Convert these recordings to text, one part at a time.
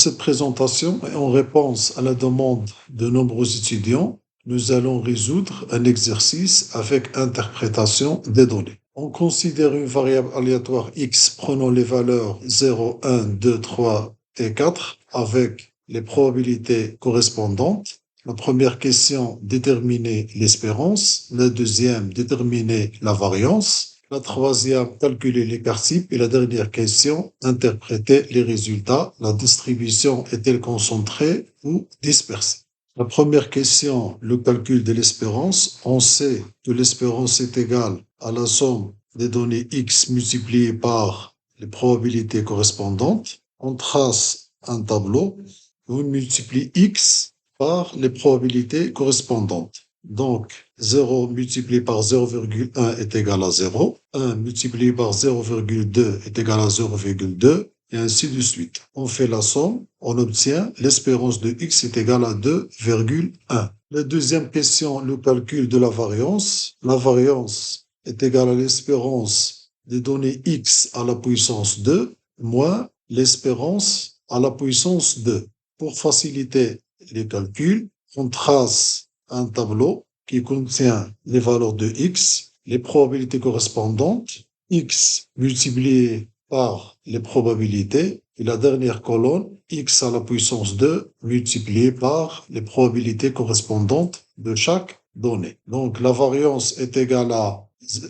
Cette présentation est en réponse à la demande de nombreux étudiants. Nous allons résoudre un exercice avec interprétation des données. On considère une variable aléatoire x prenant les valeurs 0, 1, 2, 3 et 4 avec les probabilités correspondantes. La première question, déterminer l'espérance. La deuxième, déterminer la variance. La troisième, calculer l'écart type. Et la dernière question, interpréter les résultats. La distribution est-elle concentrée ou dispersée? La première question, le calcul de l'espérance. On sait que l'espérance est égale à la somme des données x multipliées par les probabilités correspondantes. On trace un tableau. On multiplie x par les probabilités correspondantes. Donc, 0 multiplié par 0,1 est égal à 0. 1 multiplié par 0,2 est égal à 0,2. Et ainsi de suite. On fait la somme, on obtient l'espérance de x est égale à 2,1. La deuxième question, le calcul de la variance. La variance est égale à l'espérance des données x à la puissance 2 moins l'espérance à la puissance 2. Pour faciliter les calculs, on trace un tableau qui contient les valeurs de x, les probabilités correspondantes, x multiplié par les probabilités, et la dernière colonne, x à la puissance 2 multiplié par les probabilités correspondantes de chaque donnée. Donc la variance est égale à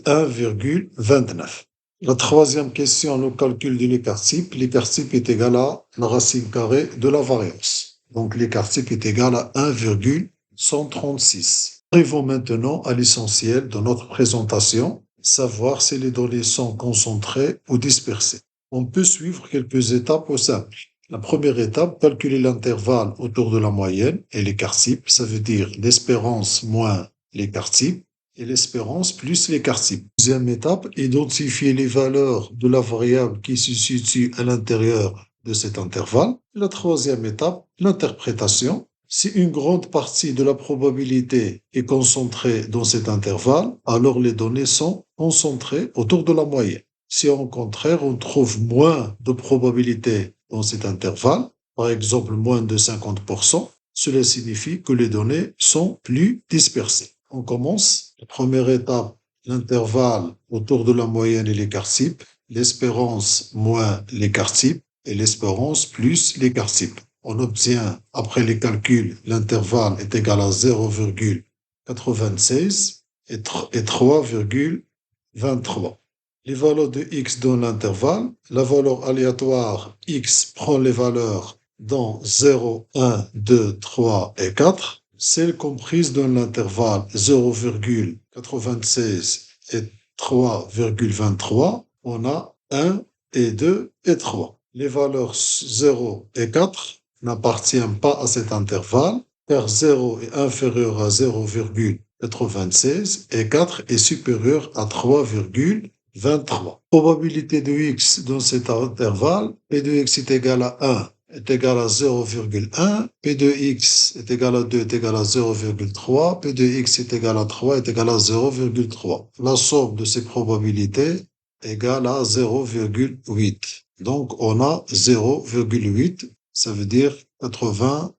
1,29. La troisième question, le calcul de l'écart type. L'écart type est égal à la racine carrée de la variance. Donc l'écart type est égal à 1,136. Arrivons maintenant à l'essentiel de notre présentation, savoir si les données sont concentrées ou dispersées. On peut suivre quelques étapes au simple. La première étape, calculer l'intervalle autour de la moyenne et l'écart type, ça veut dire l'espérance moins l'écart type et l'espérance plus l'écart type. Deuxième étape, identifier les valeurs de la variable qui se situe à l'intérieur de cet intervalle. La troisième étape, l'interprétation. Si une grande partie de la probabilité est concentrée dans cet intervalle, alors les données sont concentrées autour de la moyenne. Si au contraire, on trouve moins de probabilité dans cet intervalle, par exemple moins de 50%, cela signifie que les données sont plus dispersées. On commence. La première étape, l'intervalle autour de la moyenne et l'écart type, l'espérance moins l'écart type et l'espérance plus l'écart type. On obtient, après les calculs, l'intervalle est égal à 0,96 et 3,23. Les valeurs de x dans l'intervalle, la valeur aléatoire x prend les valeurs dans 0, 1, 2, 3 et 4. Celles comprises dans l'intervalle 0,96 et 3,23, on a 1 et 2 et 3. Les valeurs 0 et 4 n'appartiennent pas à cet intervalle, car 0 est inférieur à 0,96 et 4 est supérieur à 3,23. Probabilité de x dans cet intervalle, P de x est égal à 1 est égal à 0,1, P de x est égal à 2 est égal à 0,3, P de x est égal à 3 est égal à 0,3. La somme de ces probabilités est égale à 0,8. Donc, on a 0,8, ça veut dire 80%.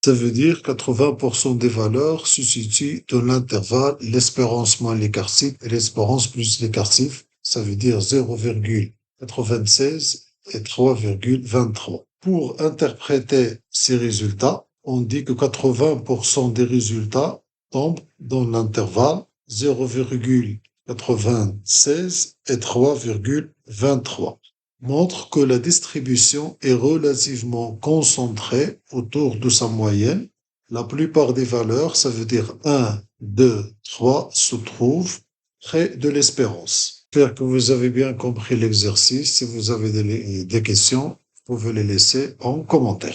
Ça veut dire 80% des valeurs se situent dans l'intervalle l'espérance moins l'écart type et l'espérance plus l'écart type. Ça veut dire 0,96 et 3,23. Pour interpréter ces résultats, on dit que 80% des résultats tombent dans l'intervalle 0,96 et 3,23. Montre que la distribution est relativement concentrée autour de sa moyenne. La plupart des valeurs, ça veut dire 1, 2, 3, se trouvent près de l'espérance. J'espère que vous avez bien compris l'exercice. Si vous avez des questions, vous pouvez les laisser en commentaire.